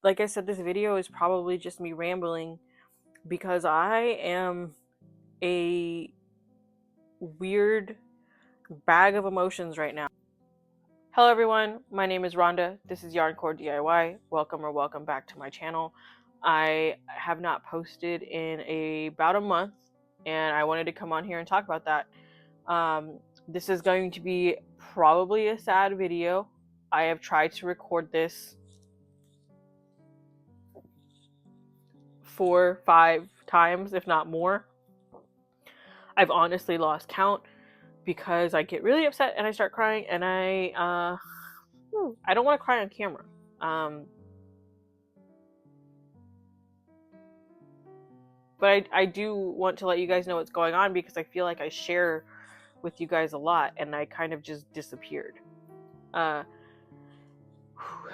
like I said, this video is probably just me rambling because I am a weird bag of emotions right now. Hello everyone, my name is Rhonda. This is Yarncore DIY. Welcome back to my channel. I have not posted in about a month, and I wanted to come on here and talk about that. This is going to be probably a sad video. I have tried to record this 4-5 times, if not more. I've honestly lost count because I get really upset and I start crying, and I don't want to cry on camera. But I do want to let you guys know what's going on because I feel like I share with you guys a lot and I kind of just disappeared.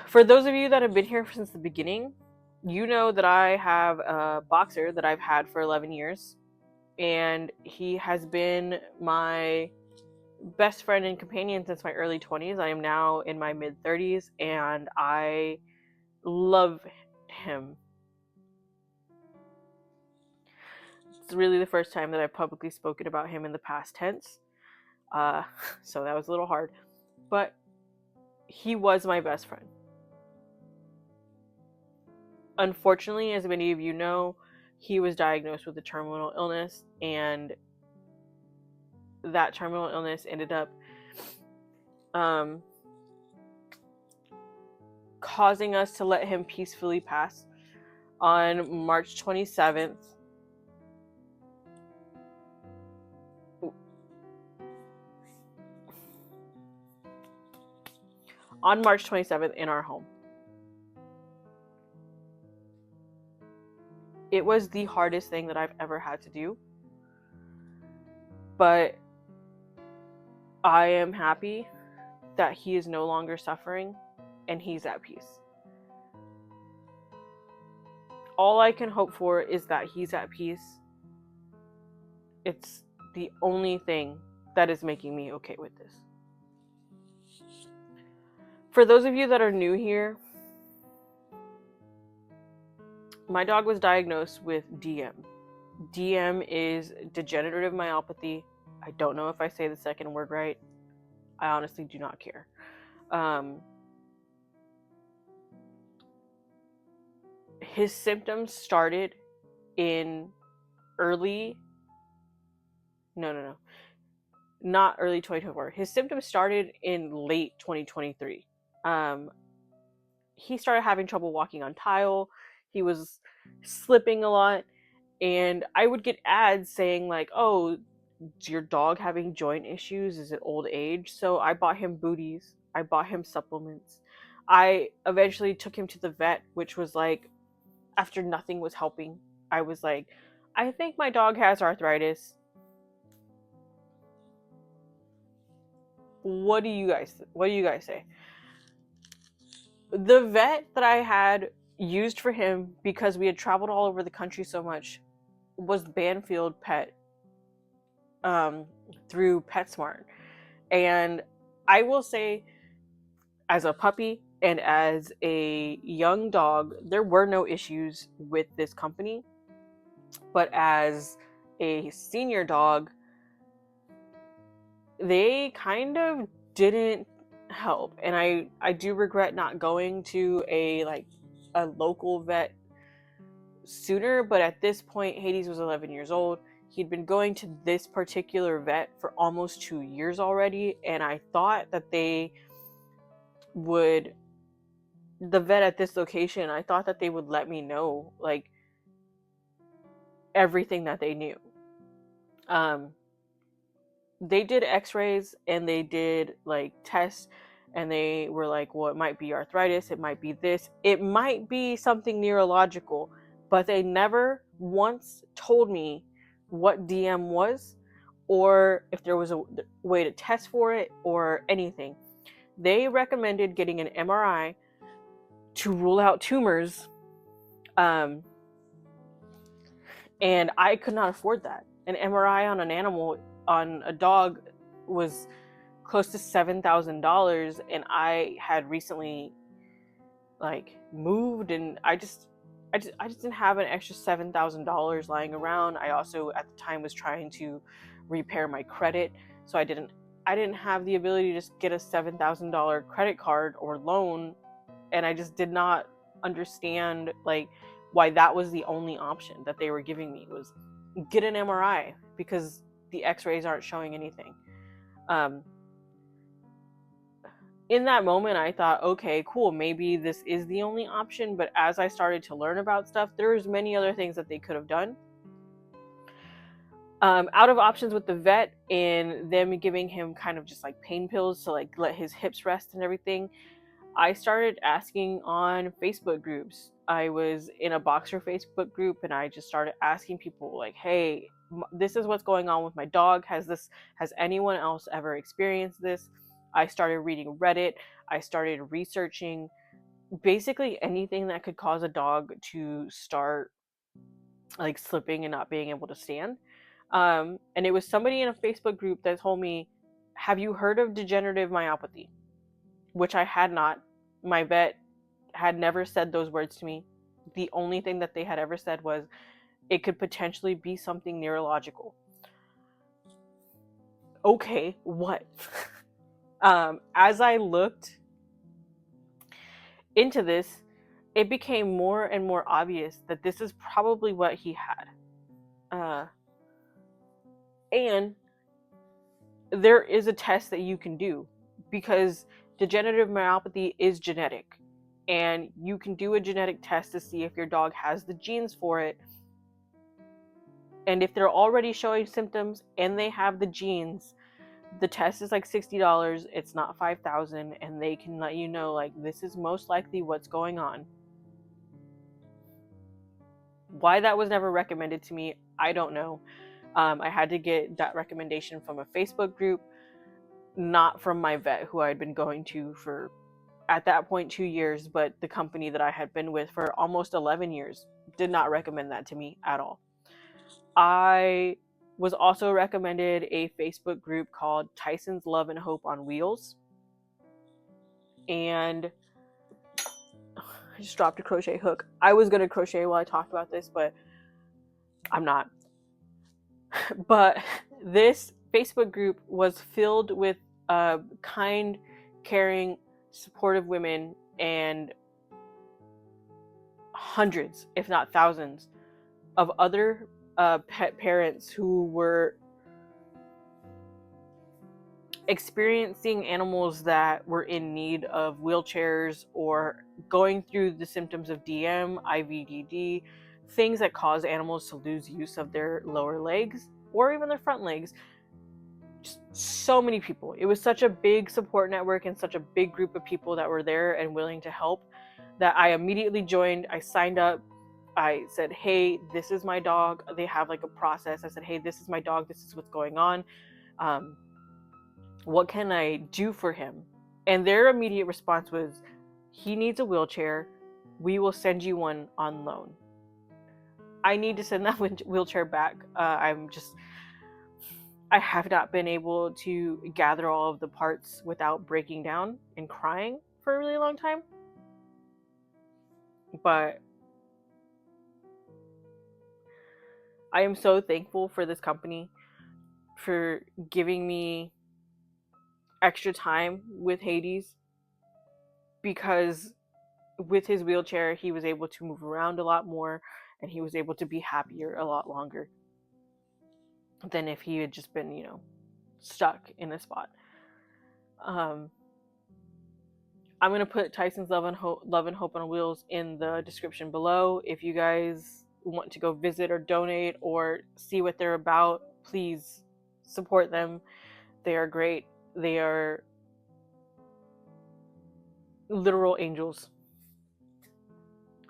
For those of you that have been here since the beginning, you know that I have a boxer that I've had for 11 years, and he has been my best friend and companion since my early 20s. I am now in my mid 30s and I love him. It's really the first time that I've publicly spoken about him in the past tense. So that was a little hard. But he was my best friend. Unfortunately, as many of you know, he was diagnosed with a terminal illness, and that terminal illness ended up causing us to let him peacefully pass on March 27th. On March 27th in our home. It was the hardest thing that I've ever had to do. But I am happy that he is no longer suffering and he's at peace. All I can hope for is that he's at peace. It's the only thing that is making me okay with this. For those of you that are new here, my dog was diagnosed with DM. DM is degenerative myopathy. I don't know if I say the second word right. I honestly do not care. His symptoms started in not early 2024. His symptoms started in late 2023. He started having trouble walking on tile. He was slipping a lot, and I would get ads saying like, "Oh, is your dog having joint issues? Is it old age?" So I bought him booties. I bought him supplements. I eventually took him to the vet, which was like, after nothing was helping, I was like, I think my dog has arthritis. What do you guys say? The vet that I had used for him, because we had traveled all over the country so much, was Banfield Pet, through PetSmart. And I will say, as a puppy and as a young dog, there were no issues with this company. But as a senior dog, they kind of didn't help. And I do regret not going to a local vet sooner, but at this point Hades was 11 years old. He'd been going to this particular vet for almost 2 years already, and I thought that the vet at this location, I thought that they would let me know like everything that they knew. They did x-rays and they did like tests, and they were like, well, it might be arthritis, it might be this, it might be something neurological, but they never once told me what DM was, or if there was a way to test for it or anything. They recommended getting an MRI to rule out tumors, and I could not afford that. An MRI on an animal, on a dog, was close to $7,000, and I had recently like moved, and I just didn't have an extra $7,000 lying around. I also at the time was trying to repair my credit, so I didn't have the ability to just get a $7,000 credit card or loan, and I just did not understand like why that was the only option that they were giving me, was get an MRI because the x-rays aren't showing anything. In that moment, I thought, okay, cool, maybe this is the only option. But as I started to learn about stuff, there's many other things that they could have done. Out of options with the vet and them giving him kind of just like pain pills to like let his hips rest and everything, I started asking on Facebook groups. I was in a boxer Facebook group and I just started asking people like, hey, this is what's going on with my dog. Has anyone else ever experienced this? I started reading Reddit. I started researching basically anything that could cause a dog to start like slipping and not being able to stand. And it was somebody in a Facebook group that told me, have you heard of degenerative myopathy? Which I had not. My vet had never said those words to me. The only thing that they had ever said was it could potentially be something neurological. Okay, what? As I looked into this, it became more and more obvious that this is probably what he had. And there is a test that you can do because degenerative myopathy is genetic, and you can do a genetic test to see if your dog has the genes for it. And if they're already showing symptoms and they have the genes, the test is like $60. It's not $5,000, and they can let you know like this is most likely what's going on. Why that was never recommended to me, I don't know. I had to get that recommendation from a Facebook group, not from my vet who I'd been going to for, at that point, 2 years, but the company that I had been with for almost 11 years did not recommend that to me at all. I was also recommended a Facebook group called Tyson's Love and Hope on Wheels. And I just dropped a crochet hook. I was going to crochet while I talked about this, but I'm not. But this Facebook group was filled with kind, caring, supportive women and hundreds, if not thousands, of other pet parents who were experiencing animals that were in need of wheelchairs or going through the symptoms of DM, IVDD, things that cause animals to lose use of their lower legs or even their front legs. Just so many people. It was such a big support network and such a big group of people that were there and willing to help that I immediately joined. I signed up. I said, hey, this is my dog. They have like a process. I said, hey, this is my dog. This is what's going on. What can I do for him? And their immediate response was, he needs a wheelchair. We will send you one on loan. I need to send that wheelchair back. I have not been able to gather all of the parts without breaking down and crying for a really long time. But I am so thankful for this company for giving me extra time with Hades, because with his wheelchair he was able to move around a lot more and he was able to be happier a lot longer than if he had just been, stuck in a spot. I'm going to put Tyson's Love and Hope on Wheels in the description below. If you guys want to go visit or donate or see what they're about, please support them. They are great. They are literal angels.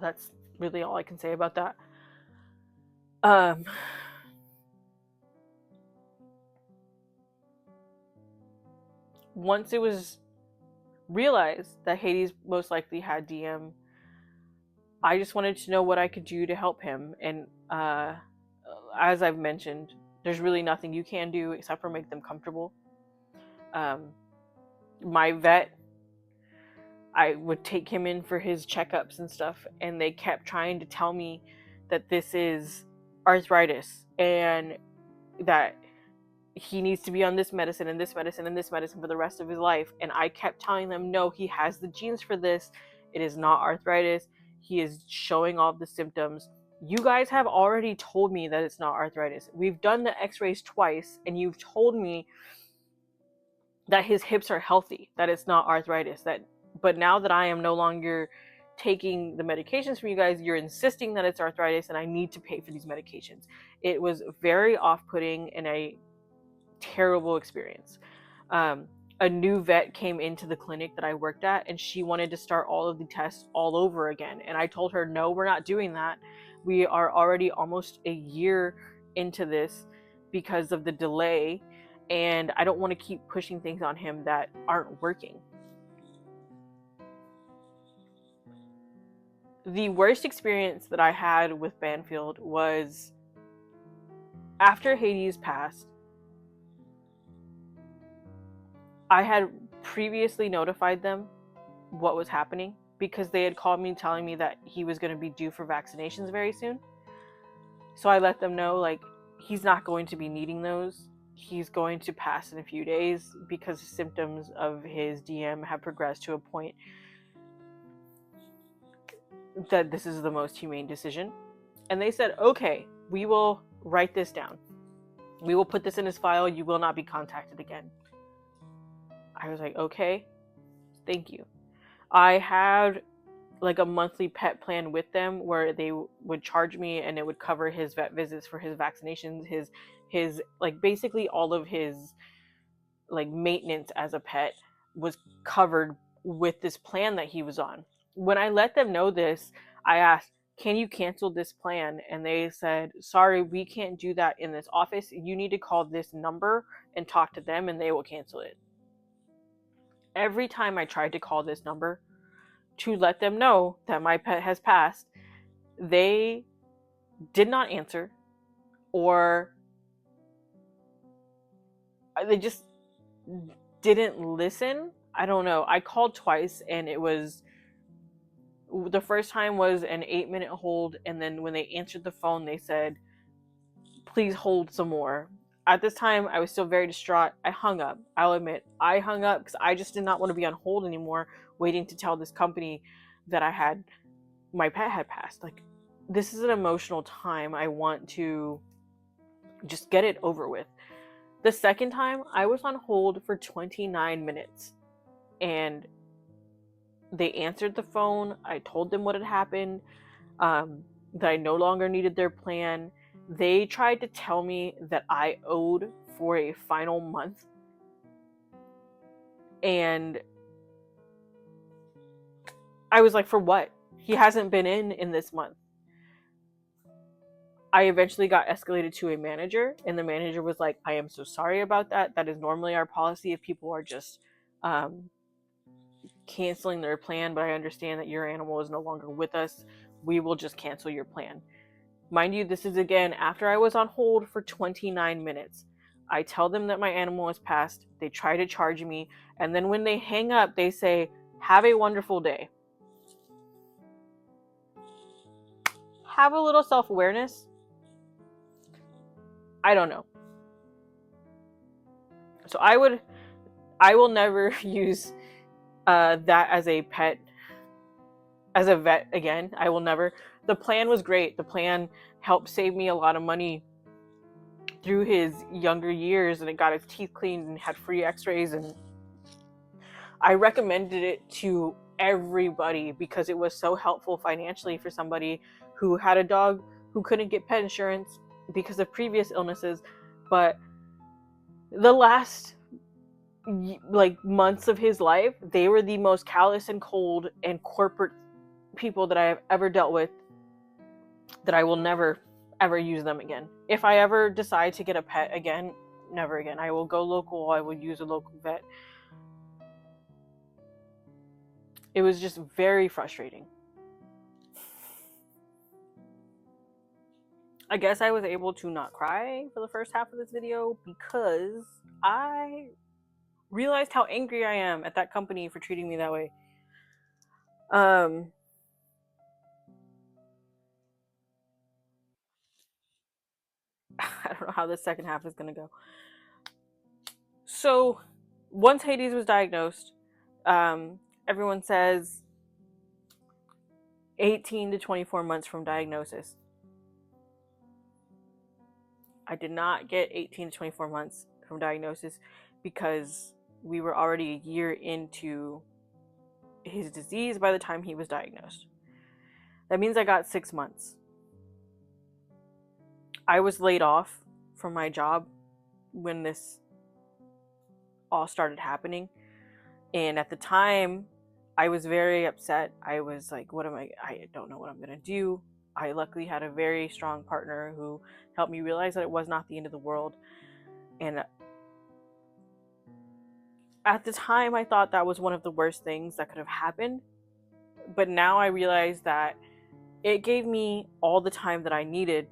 That's really all I can say about that. Once it was realized that Hades most likely had DM, I just wanted to know what I could do to help him. And as I've mentioned, there's really nothing you can do except for make them comfortable. My vet, I would take him in for his checkups and stuff, and they kept trying to tell me that this is arthritis and that he needs to be on this medicine and this medicine and this medicine for the rest of his life. And I kept telling them, no, he has the genes for this. It is not arthritis. He is showing all the symptoms. You guys have already told me that it's not arthritis. We've done the x-rays twice, and you've told me that his hips are healthy, that it's not arthritis. But now that I am no longer taking the medications from you guys, you're insisting that it's arthritis and I need to pay for these medications. It was very off-putting and a terrible experience. A new vet came into the clinic that I worked at, and she wanted to start all of the tests all over again. And I told her, no, we're not doing that. We are already almost a year into this because of the delay, and I don't want to keep pushing things on him that aren't working. The worst experience that I had with Banfield was after Hades passed. I had previously notified them what was happening because they had called me telling me that he was going to be due for vaccinations very soon. So I let them know, like, he's not going to be needing those. He's going to pass in a few days because the symptoms of his DM have progressed to a point that this is the most humane decision. And they said, okay, we will write this down. We will put this in his file. You will not be contacted again. I was like, okay, thank you. I had like a monthly pet plan with them where they would charge me, and it would cover his vet visits for his vaccinations, his like basically all of his like maintenance as a pet was covered with this plan that he was on. When I let them know this, I asked, can you cancel this plan? And they said, sorry, we can't do that in this office. You need to call this number and talk to them, and they will cancel it. Every time I tried to call this number to let them know that my pet has passed, they did not answer, or they just didn't listen. I don't know. I called twice, and it was, the first time was an 8-minute hold, and then when they answered the phone, they said, please hold some more. At this time, I was still very distraught. I hung up. I'll admit, I hung up because I just did not want to be on hold anymore, waiting to tell this company that my pet had passed. Like, this is an emotional time. I want to just get it over with. The second time, I was on hold for 29 minutes, and they answered the phone. I told them what had happened, that I no longer needed their plan. They tried to tell me that I owed for a final month, and I was like, for what? He hasn't been in this month. I eventually got escalated to a manager, and the manager was like, I am so sorry about that. That is normally our policy if people are just canceling their plan, but I understand that your animal is no longer with us. We will just cancel your plan. Mind you, this is again after I was on hold for 29 minutes. I tell them that my animal has passed. They try to charge me, and then when they hang up, they say, have a wonderful day. Have a little self-awareness. I don't know. So I will never use that as a pet, as a vet again. I will never. The plan was great. The plan helped save me a lot of money through his younger years, and it got his teeth cleaned and had free x-rays, and I recommended it to everybody because it was so helpful financially for somebody who had a dog who couldn't get pet insurance because of previous illnesses. But the last like months of his life, they were the most callous and cold and corporate people that I have ever dealt with, that I will never ever use them again. If I ever decide to get a pet again, never again. I will go local. I will use a local vet. It was just very frustrating. I guess I was able to not cry for the first half of this video because I realized how angry I am at that company for treating me that way. Um, I don't know how the second half is going to go. So, once Hades was diagnosed, everyone says 18 to 24 months from diagnosis. I did not get 18 to 24 months from diagnosis because we were already a year into his disease by the time he was diagnosed. That means I got 6 months. I was laid off from my job when this all started happening. And at the time, I was very upset. I was like, I don't know what I'm going to do. I luckily had a very strong partner who helped me realize that it was not the end of the world. And at the time, I thought that was one of the worst things that could have happened. But now I realize that it gave me all the time that I needed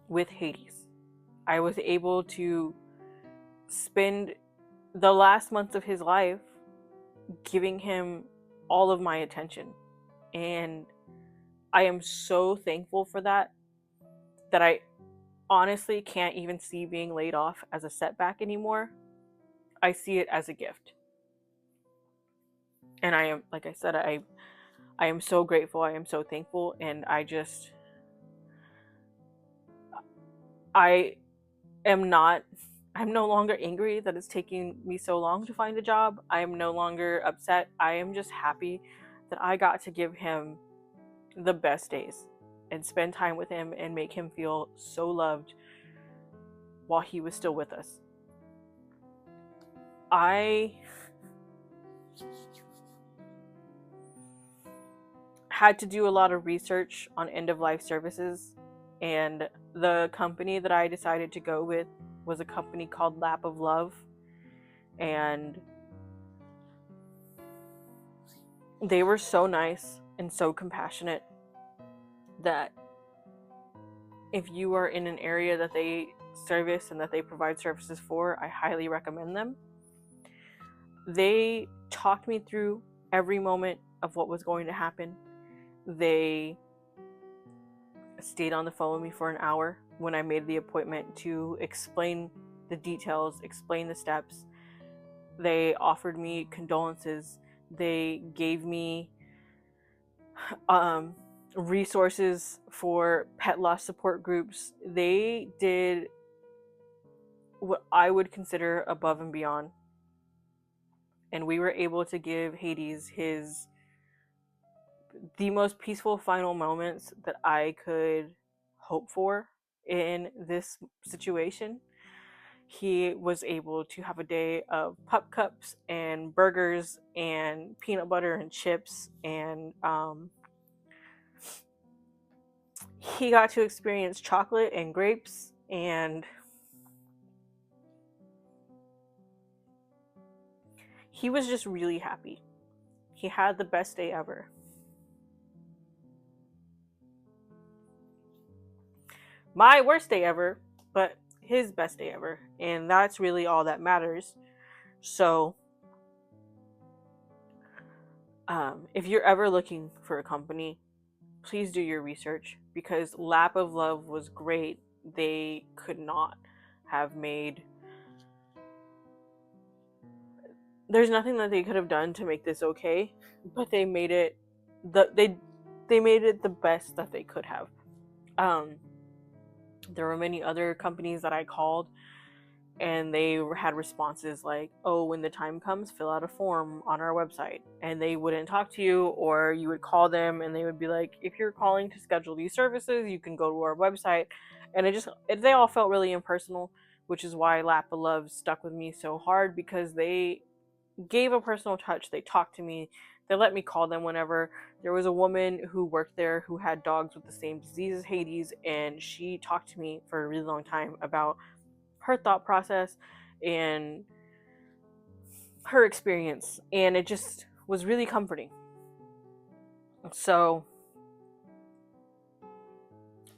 with Hades. I was able to spend the last months of his life giving him all of my attention. And I am so thankful for that I honestly can't even see being laid off as a setback anymore. I see it as a gift. And I am, like I said, I am so grateful. I am so thankful. And I am not, I'm no longer angry that it's taking me so long to find a job. I am no longer upset. I am just happy that I got to give him the best days and spend time with him and make him feel so loved while he was still with us. I had to do a lot of research on end of life services, and the company that I decided to go with was a company called Lap of Love, and they were so nice and so compassionate that if you are in an area that they service and that they provide services for, I highly recommend them. They talked me through every moment of what was going to happen. They stayed on the phone with me for an hour when I made the appointment to explain the details, explain the steps. They offered me condolences. They gave me resources for pet loss support groups. They did what I would consider above and beyond. And we were able to give Hades the most peaceful final moments that I could hope for in this situation. He was able to have a day of pup cups and burgers and peanut butter and chips, and he got to experience chocolate and grapes, and he was just really happy. He had the best day ever. My worst day ever, but his best day ever, and that's really all that matters. So if you're ever looking for a company, please do your research, because Lap of Love was great. They could not have made, there's nothing that they could have done to make this okay, but they made it they made it the best that they could have. There were many other companies that I called, and they had responses like, oh, when the time comes, fill out a form on our website, and they wouldn't talk to you, or you would call them and they would be like, if you're calling to schedule these services, you can go to our website. And they all felt really impersonal, which is why Lap of Love stuck with me so hard, because they gave a personal touch. They talked to me. They let me call them whenever. There was a woman who worked there who had dogs with the same disease as Hades, and she talked to me for a really long time about her thought process and her experience, and it just was really comforting. So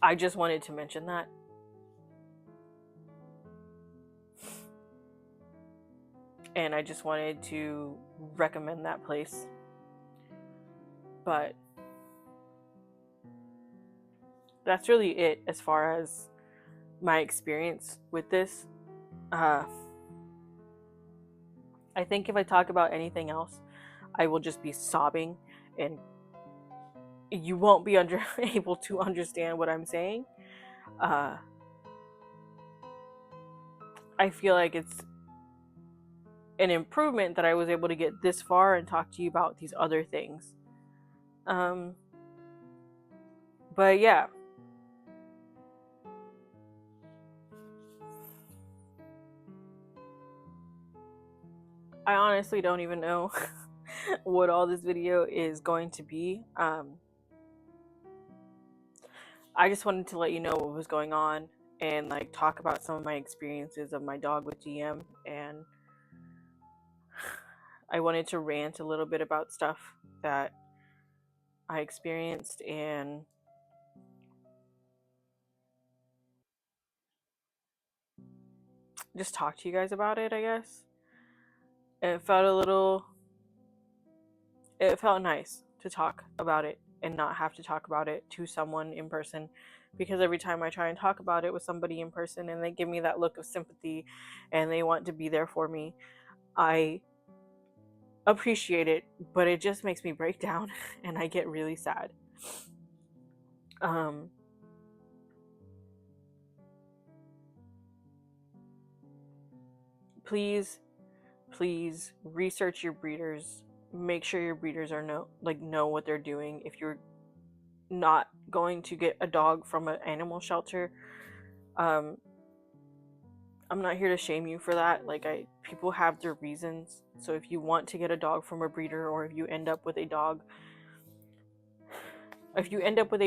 I just wanted to mention that. And I just wanted to recommend that place. But that's really it as far as my experience with this. I think if I talk about anything else, I will just be sobbing and you won't be able to understand what I'm saying. I feel like it's an improvement that I was able to get this far and talk to you about these other things. But yeah. I honestly don't even know what all this video is going to be. I just wanted to let you know what was going on and like talk about some of my experiences of my dog with DM, and I wanted to rant a little bit about stuff that I experienced and just talk to you guys about it, I guess. It felt nice to talk about it and not have to talk about it to someone in person, because every time I try and talk about it with somebody in person and they give me that look of sympathy and they want to be there for me, I appreciate it, but it just makes me break down and I get really sad. Please research your breeders. Make sure your breeders know what they're doing. If you're not going to get a dog from an animal shelter, I'm not here to shame you for that. People have their reasons. So if you want to get a dog from a breeder, or if you end up with a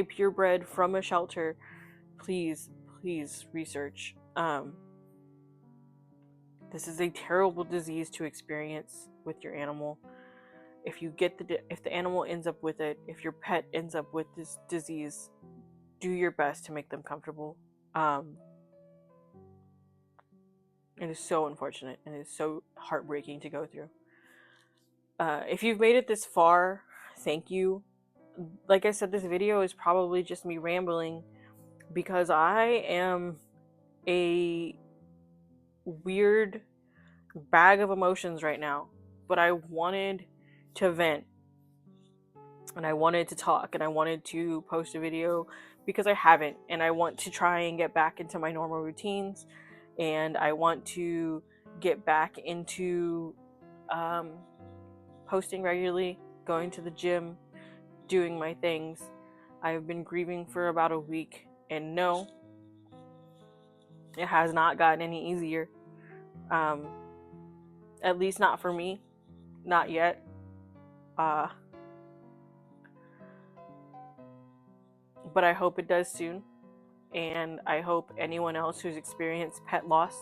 purebred from a shelter, please research. This is a terrible disease to experience with your animal. If the animal ends up with it, if your pet ends up with this disease, do your best to make them comfortable. It is so unfortunate and it is so heartbreaking to go through. If you've made it this far, thank you. Like I said, this video is probably just me rambling because I am a weird bag of emotions right now, but I wanted to vent and I wanted to talk and I wanted to post a video because I haven't, and I want to try and get back into my normal routines, and I want to get back into posting regularly, going to the gym, doing my things. I've been grieving for about a week, and no, it has not gotten any easier. At least not for me, not yet. But I hope it does soon, and I hope anyone else who's experienced pet loss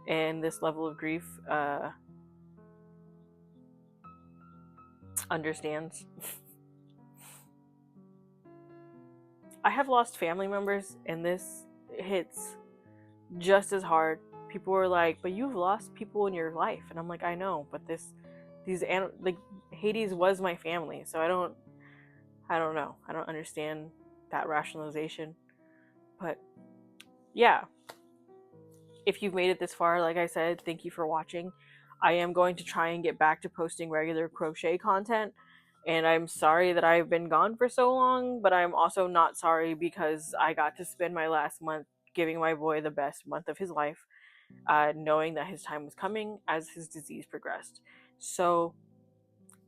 and this level of grief understands. I have lost family members, and this hits just as hard. People were like, "But you've lost people in your life," and I'm like, "I know, but Hades was my family, so I don't know. I don't understand that rationalization." But yeah, if you've made it this far, like I said, thank you for watching. I am going to try and get back to posting regular crochet content, and I'm sorry that I've been gone for so long, but I'm also not sorry because I got to spend my last month giving my boy the best month of his life, knowing that his time was coming as his disease progressed. So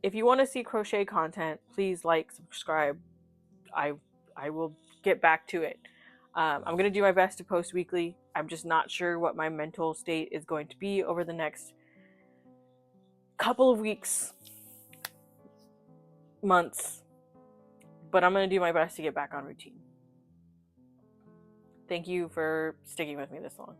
if you want to see crochet content, please subscribe. I will get back to it. I'm going to do my best to post weekly. I'm just not sure what my mental state is going to be over the next couple of weeks, months, but I'm going to do my best to get back on routine. Thank you for sticking with me this long.